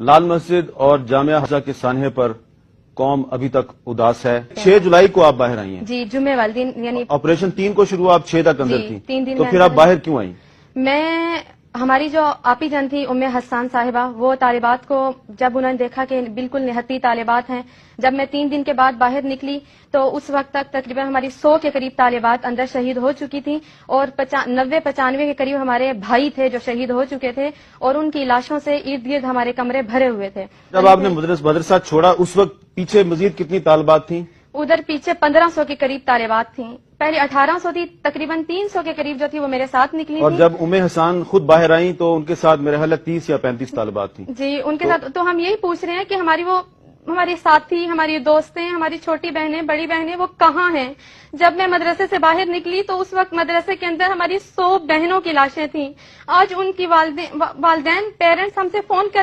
لال مسجد اور جامعہ حفظہ کے سانحے پر قوم ابھی تک اداس ہے. 6 جولائی کو آپ باہر آئی ہیں. جی جمعے والے دن یعنی آپریشن 3 کو شروع ہوا، آپ 6 تک اندر جی، تھی. 3 دن تو میں پھر آپ اندر باہر کیوں آئیں؟ میں ہماری جو آپی جان تھی ام حسان صاحبہ، وہ طالبات کو جب انہوں نے دیکھا کہ بالکل نہتی طالبات ہیں، جب میں 3 دن کے بعد باہر نکلی تو اس وقت تک تقریباً ہماری 100 کے قریب طالبات اندر شہید ہو چکی تھیں، اور 90-95 کے قریب ہمارے بھائی تھے جو شہید ہو چکے تھے، اور ان کی لاشوں سے ارد گرد ہمارے کمرے بھرے ہوئے تھے. جب آپ نے مدرسہ چھوڑا اس وقت پیچھے مزید کتنی طالبات تھیں؟ ادھر پیچھے 1500 کے قریب طالبات تھیں. پہلے 1800 تھی، تقریباً 300 کے قریب جو تھی وہ میرے ساتھ نکلی اور تھی. جب ام حسان خود باہر آئیں تو ان کے ساتھ میرے خیال ہے 30 یا 35 طالبات تھیں. جی ان کے ساتھ تو ہم یہی پوچھ رہے ہیں کہ ہماری ساتھی، ہماری دوستیں، ہماری چھوٹی بہنیں، بڑی بہنیں وہ کہاں ہیں؟ جب میں مدرسے سے باہر نکلی تو اس وقت مدرسے کے اندر ہماری 100 بہنوں کی لاشیں تھیں. آج ان کی والدین پیرنٹس ہم سے فون کر